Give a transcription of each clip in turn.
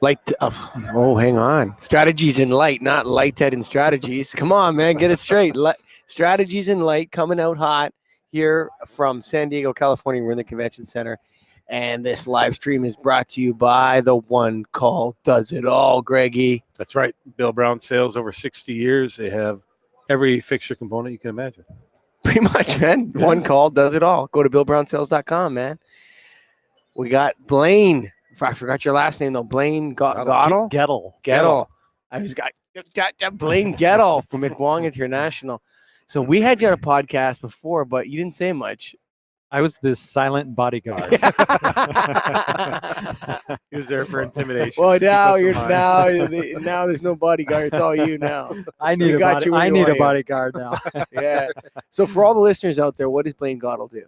Hang on. Strategies in light, not lighthead and strategies. Come on, man, get it straight. Strategies in light coming out hot here from San Diego, California. We're in the convention center, and this live stream is brought to you by the one call does it all, Greggy. That's right. Bill Brown Sales, over 60 years. They have every fixture component you can imagine. Pretty much, man. Yeah. One call does it all. Go to BillBrownSales.com, man. We got Blane. I forgot your last name though. Blane Goetlle. Goetlle. I was got Blane Goetlle from McWong International. So we had you on a podcast before, but you didn't say much. I was the silent bodyguard. He was there for intimidation. Well, now there's no bodyguard. It's all you now. I need a bodyguard now. Yeah. So for all the listeners out there, what does Blane Goetlle do?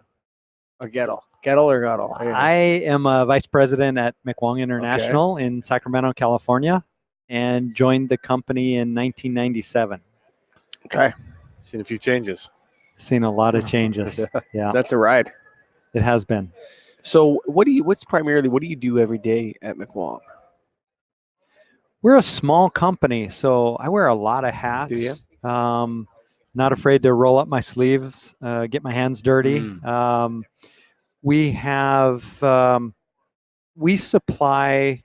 Or Goetlle or Goetlle? I am a vice president at McWong International in Sacramento, California, and joined the company in 1997. Okay. Seen a few changes. Seen a lot of changes. Yeah. That's a ride. It has been. So what do you do every day at McWong? We're a small company, so I wear a lot of hats. Do you? Not afraid to roll up my sleeves, get my hands dirty. We supply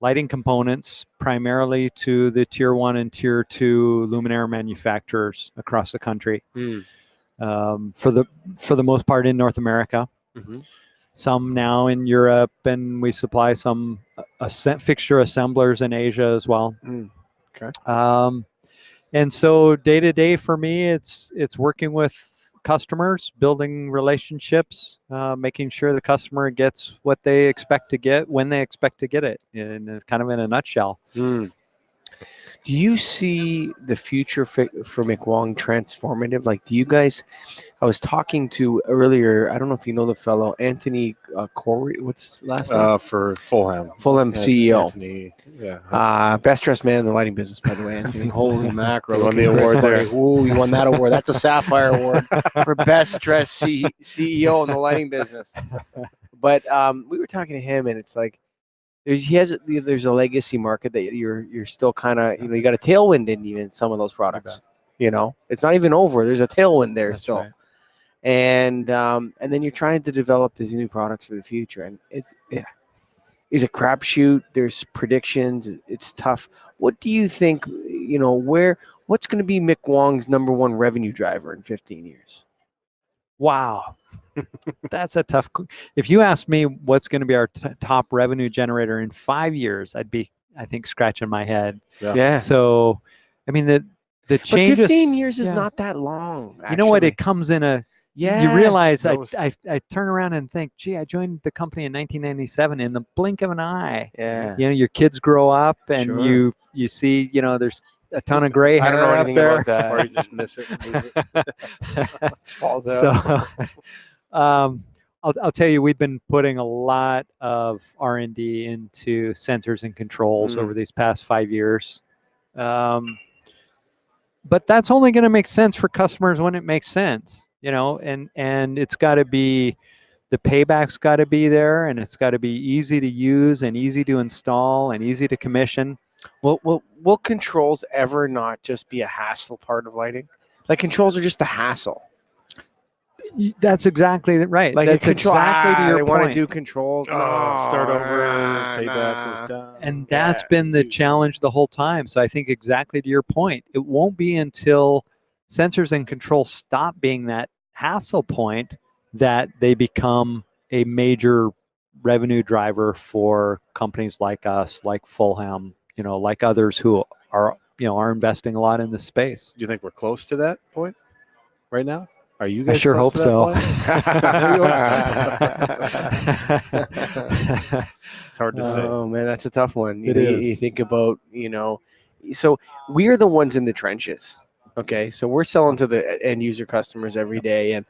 lighting components primarily to the tier 1 and tier 2 luminaire manufacturers across the country. For the most part in North America, some now in Europe, and we supply some fixture assemblers in Asia as well. Okay. And so day to day for me, it's working with customers, building relationships, making sure the customer gets what they expect to get when they expect to get it, and kind of in a nutshell. Do you see the future for McWong transformative? Like, do you guys? I was talking to earlier. I don't know if you know the fellow Anthony Corey. What's his last name? For Fulham CEO. Anthony, yeah. Best dressed man in the lighting business, by the way. Anthony, holy mackerel! He won the award there. Ooh, you won that award. That's a Sapphire Award for best dressed CEO in the lighting business. But we were talking to him, and it's like. There's a legacy market that you're still kind of, you got a tailwind in even some of those products. It's not even over. There's a tailwind there. That's still, right. And then you're trying to develop these new products for the future, and it's a crapshoot. There's predictions. It's tough. What do you think? What's going to be McWong's number one revenue driver in 15 years? Wow. That's a tough. If you ask me what's going to be our top revenue generator in 5 years, I'd be, I think, scratching my head. Yeah. So, I mean, the changes. But 15 years is not that long. Actually. You know what? It comes in a. Yeah. You realize I turn around and think, gee, I joined the company in 1997 in the blink of an eye. Yeah. Your kids grow up, and you see, there's a ton of gray hair. I don't know anything about that. Or you just miss it. It falls out. So, I'll tell you, we've been putting a lot of R&D into sensors and controls over these past 5 years. But that's only going to make sense for customers when it makes sense, and it's got to be, the payback's got to be there, and it's got to be easy to use and easy to install and easy to commission. Will controls ever not just be a hassle part of lighting? Like, controls are just a hassle. That's exactly right. Like, that's exactly to your they point. Want to do controls. Start over. Payback is done. And that's been the challenge the whole time. So I think exactly to your point, it won't be until sensors and controls stop being that hassle point that they become a major revenue driver for companies like us, like Fulham, like others who are investing a lot in this space. Do you think we're close to that point right now? Are you guys? I sure hope so. It's hard to say. Oh man, that's a tough one. You think about, so we're the ones in the trenches. Okay, so we're selling to the end user customers every day, and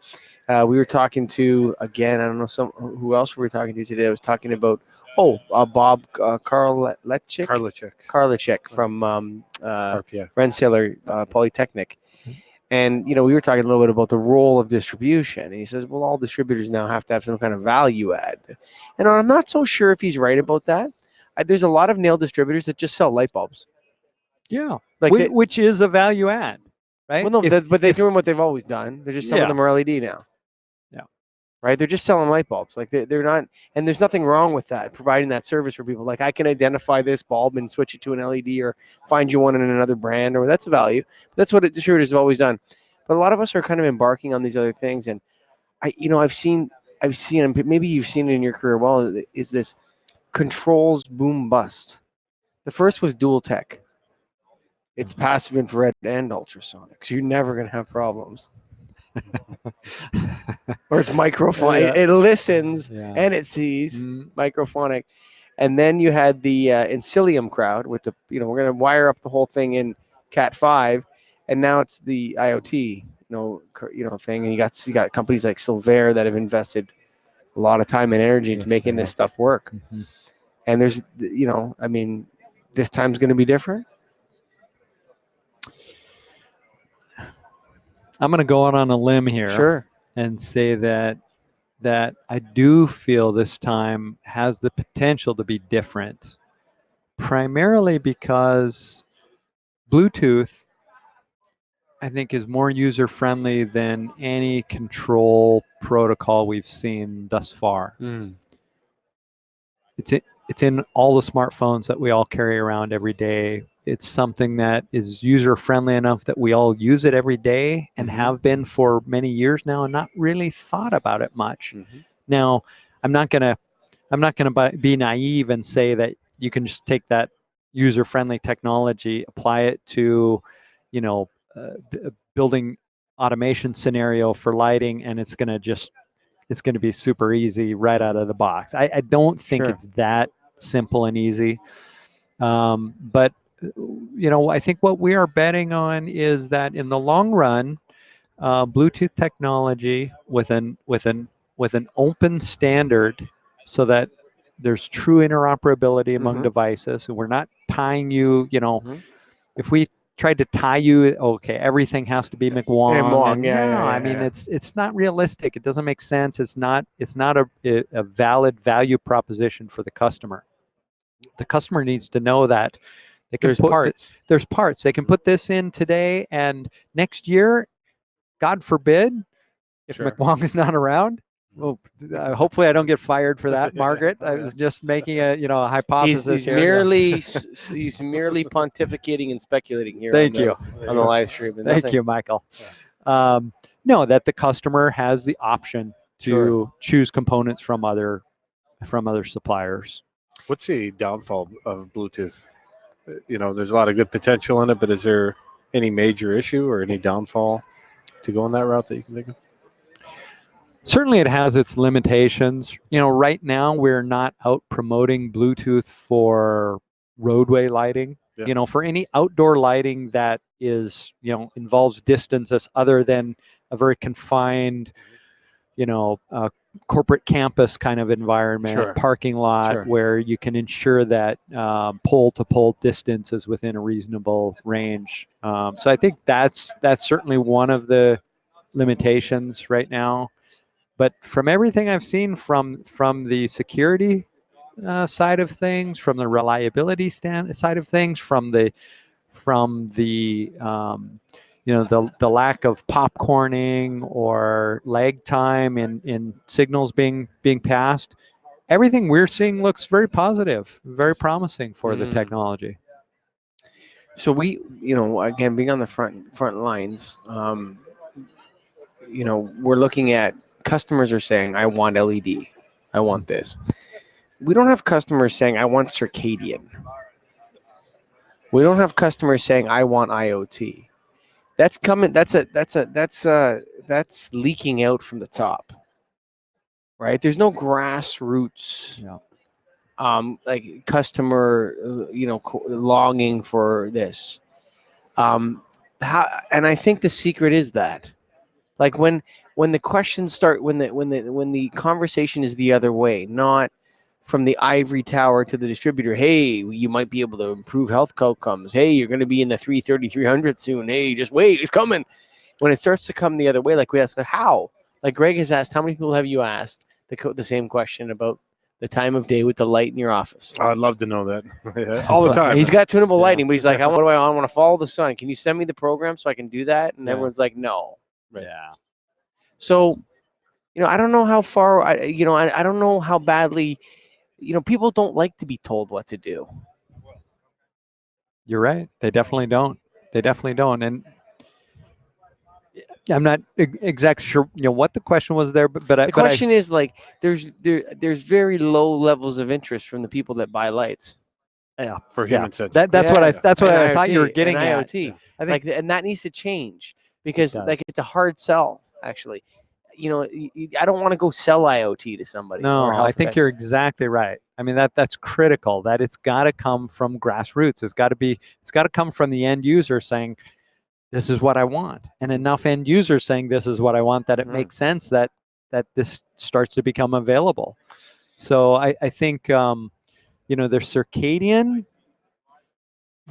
we were talking to, again, I don't know who else we were talking to today. I was talking about Bob Karlichek from Rensselaer Polytechnic. And, we were talking a little bit about the role of distribution. And he says, well, all distributors now have to have some kind of value add. And I'm not so sure if he's right about that. there's a lot of nail distributors that just sell light bulbs. Yeah, Like which is a value add, right? well, no, but they're doing what they've always done. They're just some of them are LED now. Yeah. Right. They're just selling light bulbs. Like they're not, and there's nothing wrong with that. Providing that service for people. Like I can identify this bulb and switch it to an LED or find you one in another brand, or that's a value. That's what distributors have always done. But a lot of us are kind of embarking on these other things, and I've seen, and maybe you've seen it in your career. Well, is this controls boom bust? The first was dual tech. It's passive infrared and ultrasonic, so you're never going to have problems. Or it's microphonic. Yeah. It listens Yeah. and it sees microphonic. And then you had the Incilium crowd with the, we're going to wire up the whole thing in Cat 5, and now it's the IoT, thing. And you got companies like Silvair that have invested a lot of time and energy into making this stuff work. Mm-hmm. And there's, this time's going to be different. I'm going to go out on a limb here. Sure. And say that I do feel this time has the potential to be different, primarily because Bluetooth, I think, is more user-friendly than any control protocol we've seen thus far. It's in all the smartphones that we all carry around every day. It's something that is user-friendly enough that we all use it every day and have been for many years now, and not really thought about it much. Now, I'm not gonna be naive and say that you can just take that user-friendly technology, apply it to, building automation scenario for lighting, and it's gonna be super easy right out of the box. I don't think it's that simple and easy. But I think what we are betting on is that in the long run, Bluetooth technology with an open standard, so that there's true interoperability among devices, and we're not tying you. If we tried to tie you, okay, everything has to be McWong. I mean, it's not realistic. It doesn't make sense. It's not a valid value proposition for the customer. The customer needs to know that there's parts. They can put this in today, and next year, God forbid, if McWong is not around, hopefully I don't get fired for that, Margaret. I was just making a hypothesis here. He's merely pontificating and speculating here. Thank you on the live stream. Thank you, Michael. No, that the customer has the option to choose components from other suppliers. What's the downfall of Bluetooth? There's a lot of good potential in it, but is there any major issue or any downfall to go on that route that you can think of? Certainly it has its limitations. Right now we're not out promoting Bluetooth for roadway lighting. For any outdoor lighting that is, involves distances other than a very confined, corporate campus kind of environment, parking lot, where you can ensure that pole to pole distance is within a reasonable range. So I think that's certainly one of the limitations right now. But from everything I've seen from the security side of things, from the reliability side of things, from the the lack of popcorning or lag time in signals being passed, everything we're seeing looks very positive, very promising for the technology. So we, again, being on the front lines, we're looking at customers are saying, I want LED. I want this. We don't have customers saying, I want circadian. We don't have customers saying, I want IoT. That's coming. That's leaking out from the top, right? There's no grassroots, like customer, longing for this. And I think the secret is that, like when the questions start, when the conversation is the other way, not from the ivory tower to the distributor. Hey, you might be able to improve health outcomes. Hey, you're going to be in the 330-300 soon. Hey, just wait, it's coming. When it starts to come the other way, like we ask, how? Like Greg has asked, how many people have you asked the same question about the time of day with the light in your office. I'd love to know that. All the time. He's got tunable Yeah. lighting, but he's like, I want to follow the sun. Can you send me the program so I can do that? And Yeah. everyone's like, no. Right. Yeah. So, I don't know how far, I don't know how badly, people don't like to be told what to do. You're right. They definitely don't. And I'm not exactly sure, what the question was there, but The question is like, there's very low levels of interest from the people that buy lights. yeah, For human sense. that's what I And thought you were IoT, getting and at. IoT. I think And that needs to change because does. like it's a hard sell actually. I don't want to go sell IoT to somebody. no, or I think you're health techs. exactly right. I mean that's critical. That it's got to come from grassroots. It's got to come from the end user saying, this is what I want, and enough end users saying this is what I want that it Mhm. makes sense that this starts to become available. So I think there's circadian.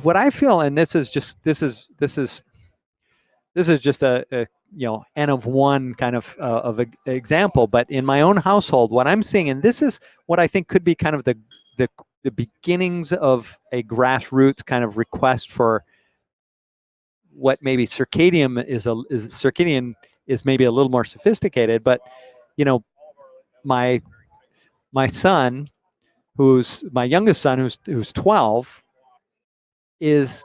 What I feel, and this is just a n of one kind of example, but in my own household, what I'm seeing, and this is what I think could be kind of the beginnings of a grassroots kind of request for what maybe circadian is maybe a little more sophisticated, but my son, who's my youngest son, who's 12, is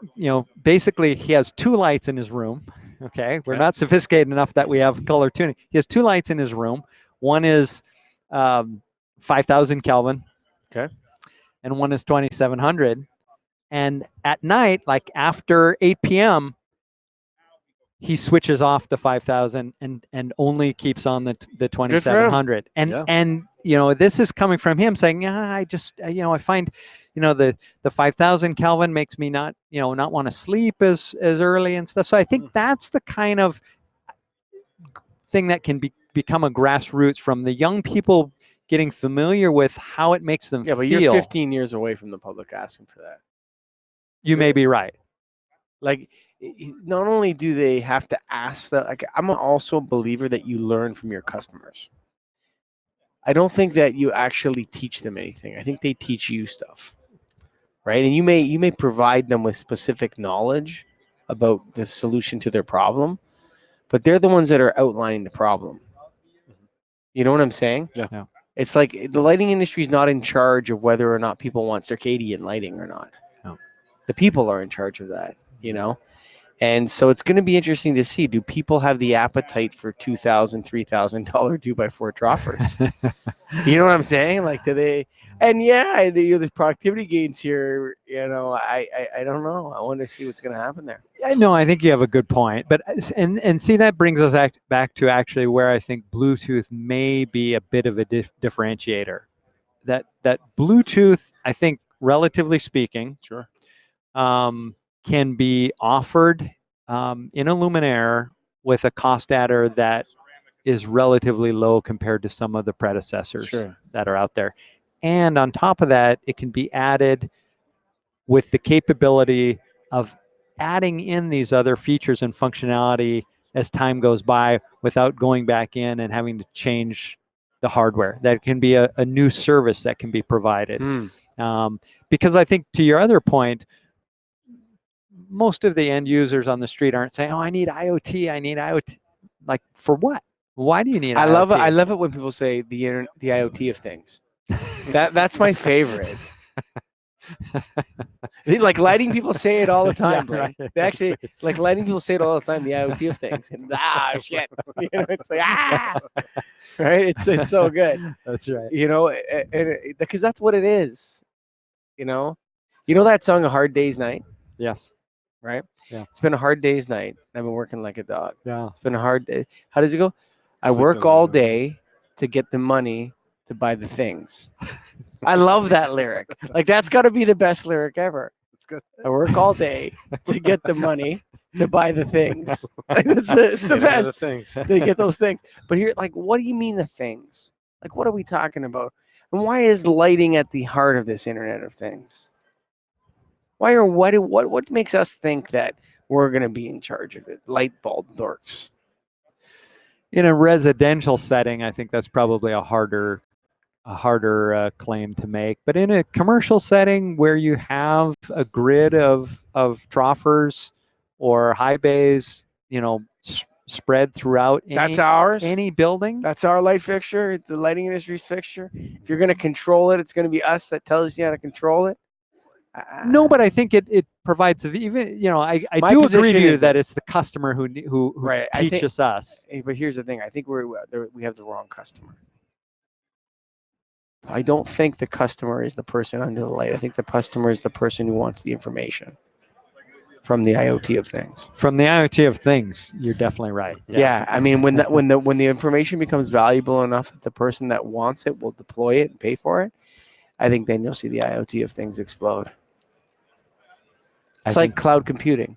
basically he has two lights in his room. Okay, we're not sophisticated enough that we have color tuning. He has two lights in his room. One is 5,000 Kelvin. Okay. And one is 2,700. And at night, like after 8 p.m., he switches off the 5,000 and only keeps on the 2,700. And this is coming from him saying, yeah, I just I find the 5,000 Kelvin makes me not want to sleep as early and stuff. So I think that's the kind of thing that can become a grassroots from the young people getting familiar with how it makes them feel. But you're 15 years away from the public asking for that. You may be right. Like, not only do they have to ask that, like, I'm also a believer that you learn from your customers. I don't think that you actually teach them anything. I think they teach you stuff, right? And you may provide them with specific knowledge about the solution to their problem, but they're the ones that are outlining the problem. You know what I'm saying? Yeah. It's like the lighting industry is not in charge of whether or not people want circadian lighting or not. No. The people are in charge of that, And so it's going to be interesting to see, do people have the appetite for $2,000, $3,000 2x4 troffers? You know what I'm saying? Like, do they? And yeah, there's productivity gains here. I don't know. I want to see what's going to happen there. No, I think you have a good point. But and see, that brings us back to actually where I think Bluetooth may be a bit of a differentiator. That Bluetooth, I think, relatively speaking, Sure. Can be offered in a luminaire with a cost adder that is relatively low compared to some of the predecessors that are out there. And on top of that, it can be added with the capability of adding in these other features and functionality as time goes by without going back in and having to change the hardware. That can be a new service that can be provided. Because I think, to your other point, most of the end users on the street aren't saying, "Oh, I need IoT." Like, for what? Why do you need IoT? I love it when people say the IoT of things. That's my favorite. Like, lighting people say it all the time, Yeah, right? right. They actually, like, lighting people say it all the time, the IoT of things. And shit. It's like, right? It's so good. That's right. And because that's what it is. You know that song, A Hard Day's Night? Yes. Right? Yeah. It's been a hard day's night. I've been working like a dog. Yeah. It's been a hard day. How does it go? I Sleeping work all better. day to get the money to buy the things. I love that lyric. Like, that's got to be the best lyric ever. It's good. I work all day to get the money to buy the things. Like, it's the best. The things. They get those things. But here, like, what do you mean the things? Like, what are we talking about? And why is lighting at the heart of this Internet of Things? What makes us think that we're going to be in charge of it? Light bulb dorks. In a residential setting, I think that's probably a harder harder claim to make. But in a commercial setting where you have a grid of troughers or high bays, spread throughout That's ours. any building. That's our light fixture. The lighting industry's fixture. If you're going to control it, it's going to be us that tells you how to control it. No, but I think it provides even I My do agree position to you is that it's the customer who Right, I think- teaches us. But here's the thing. I think we have the wrong customer. I don't think the customer is the person under the light. I think the customer is the person who wants the information from the IoT of things. From the IoT of things, you're definitely right. Yeah, I mean, when the information becomes valuable enough that the person that wants it will deploy it and pay for it, I think then you'll see the IoT of things explode. It's like cloud computing.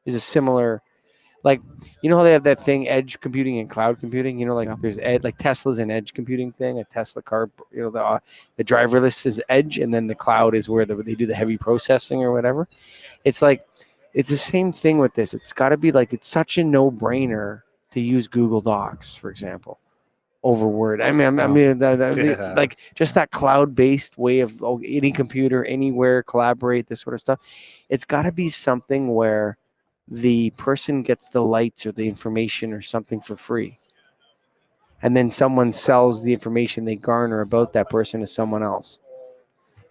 Is a similar, like how they have that thing, edge computing and cloud computing. There's like Tesla's an edge computing thing. A Tesla car, the driverless is edge, and then the cloud is where they do the heavy processing or whatever. It's like it's the same thing with this. It's got to be like it's such a no-brainer to use Google Docs, for example, over Word. Like just that cloud-based way of any computer, anywhere, collaborate, this sort of stuff. It's got to be something where the person gets the lights or the information or something for free, and then someone sells the information they garner about that person to someone else,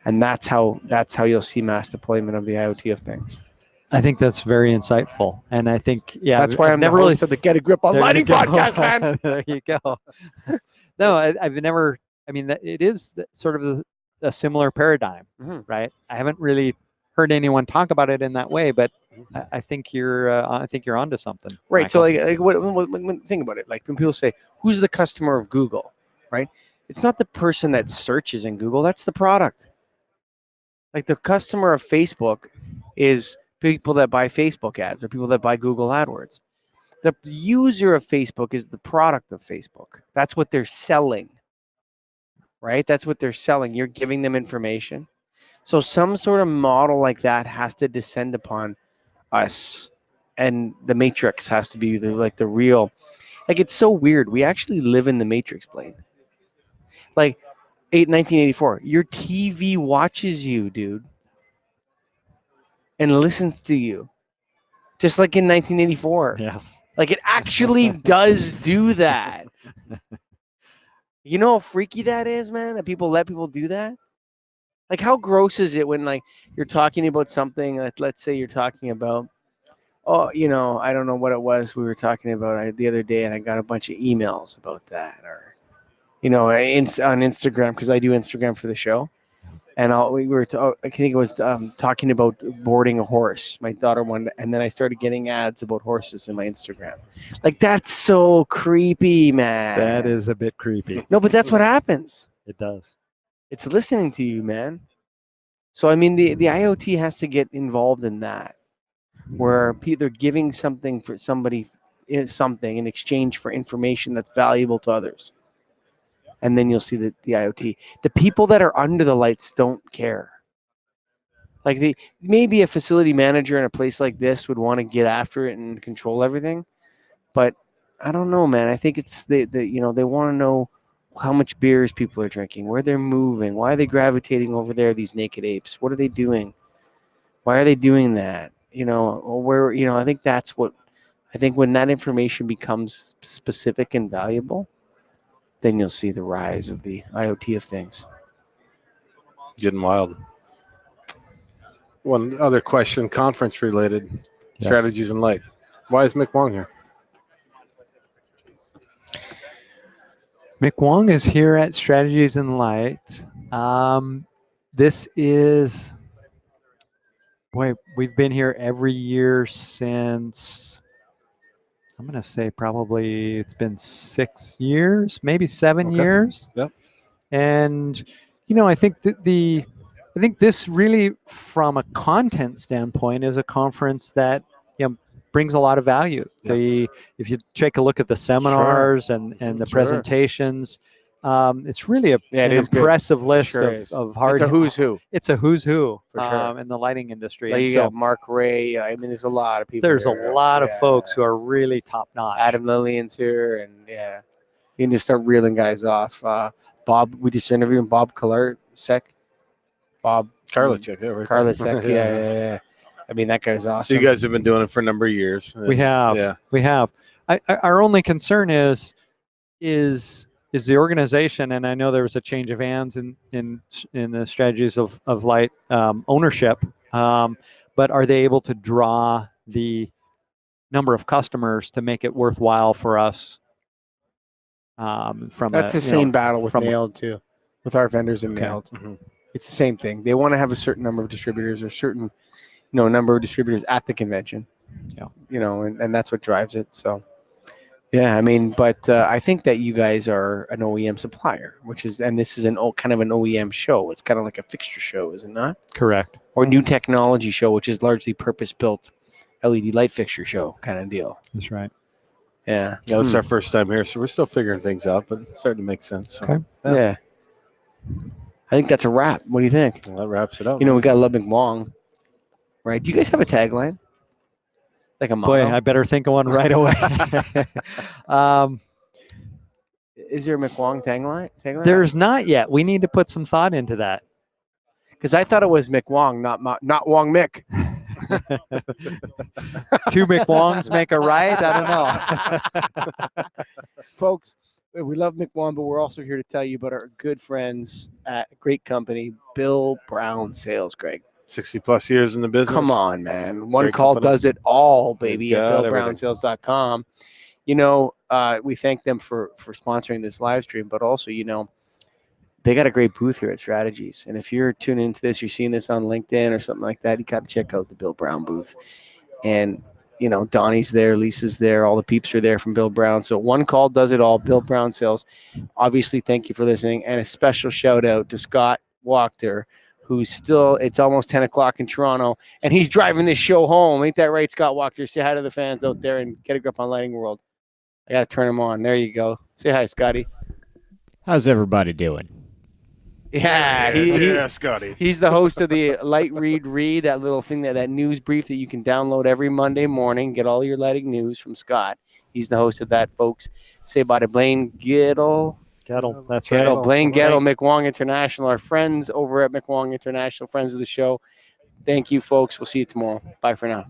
and that's how you'll see mass deployment of the IoT of things. I think that's very insightful, and I think that's why I'm never really to the Get a Grip on Lighting podcast, man. There you go. No, I've never. I mean, it is sort of a similar paradigm, right? I haven't really heard anyone talk about it in that way, but I think you're onto something. Right. Michael. So like when think about it, like when people say, "Who's the customer of Google?" Right? It's not the person that searches in Google. That's the product. Like the customer of Facebook is people that buy Facebook ads or people that buy Google AdWords. The user of Facebook is the product of Facebook. That's what they're selling. Right? That's what they're selling. You're giving them information. So some sort of model like that has to descend upon us, and the matrix has to be the real. Like it's so weird. We actually live in the matrix, Blane. Like 1984, your TV watches you, dude, and listens to you, just like in 1984. Yes. Like it actually does do that. You know how freaky that is, man? That people let people do that? Like how gross is it when like you're talking about something, like, let's say you're talking about, I don't know what it was we were talking about the other day, and I got a bunch of emails about that, or, on Instagram, because I do Instagram for the show. And I think it was talking about boarding a horse. My daughter wanted, and then I started getting ads about horses in my Instagram. Like that's so creepy, man. That is a bit creepy. No, but that's what happens. It does. It's listening to you, man. So I mean, the IoT has to get involved in that, where they're giving something for somebody, something in exchange for information that's valuable to others. And then you'll see the IoT. The people that are under the lights don't care. Like maybe a facility manager in a place like this would want to get after it and control everything, but I don't know, man. I think it's they want to know how much beers people are drinking, where they're moving, why are they gravitating over there, these naked apes? What are they doing? Why are they doing that? I think I think when that information becomes specific and valuable, then you'll see the rise of the IoT of things. Getting wild. One other question, conference related, strategies in light. Why is McWong here? McWong is here at Strategies in Light. This is, we've been here every year since, I'm going to say probably it's been 6 years, maybe 7 years. Yep. And, I think I think this really, from a content standpoint, is a conference that brings a lot of value. Yep. If you take a look at the seminars and the presentations, it's really an impressive list of hard. It's a who's who. It's a who's who for sure in the lighting industry. Like you got Mark Ray. I mean, there's a lot of people. There's a lot of folks who are really top notch. Adam Lillian's here, and you can just start reeling guys off. Bob. We just interviewed Bob Kalarczyk. Bob Karlichuk, yeah, right there. Karlichuk. Yeah. I mean, that guy's awesome. So you guys have been doing it for a number of years. We have. Yeah. We have. Our only concern is the organization, and I know there was a change of hands in the strategies of light ownership, but are they able to draw the number of customers to make it worthwhile for us? That's the same battle with Nailed too, with our vendors and Nailed. Mm-hmm. It's the same thing. They want to have a certain number of distributors or certain, number of distributors at the convention. Yeah. And that's what drives it. So, yeah, I mean, but I think that you guys are an OEM supplier, and this is kind of an OEM show. It's kind of like a fixture show, is it not? Correct. Or new technology show, which is largely purpose-built LED light fixture show kind of deal. That's right. Yeah. Yeah, it's our first time here, so we're still figuring things out, but it's starting to make sense. So, Okay. Yeah. I think that's a wrap. What do you think? Well, that wraps it up. We got Love McWong, right? Do you guys have a tagline? Like a motto? Boy, I better think of one right away. Is there a McWong tagline? There's not yet. We need to put some thought into that. Because I thought it was McWong, not Wong Mick. Two McWongs make a right? I don't know. Folks, we love McWong, but we're also here to tell you about our good friends at a great company, Bill Brown Sales, Greg. 60 plus years in the business. Come on, man. One Great call company. does it all, baby, at got BillBrownSales.com. We thank them for sponsoring this live stream, but also, they got a great booth here at Strategies. And if you're tuning into this, you're seeing this on LinkedIn or something like that, you got to check out the Bill Brown booth. And, Donnie's there, Lisa's there, all the peeps are there from Bill Brown. So one call does it all, Bill Brown Sales. Obviously, thank you for listening. And a special shout out to Scott Wachter, who's it's almost 10 o'clock in Toronto, and he's driving this show home. Ain't that right, Scott Wachter? Say hi to the fans out there and get a grip on Lighting World. I got to turn him on. There you go. Say hi, Scotty. How's everybody doing? Yeah, Scotty. He's the host of the Light Read, that little thing, that news brief that you can download every Monday morning. Get all your lighting news from Scott. He's the host of that, folks. Say bye to Blane Goetlle. That's Goetlle, right. Blane Goetlle, McWong International, our friends over at McWong International, friends of the show. Thank you, folks. We'll see you tomorrow. Bye for now.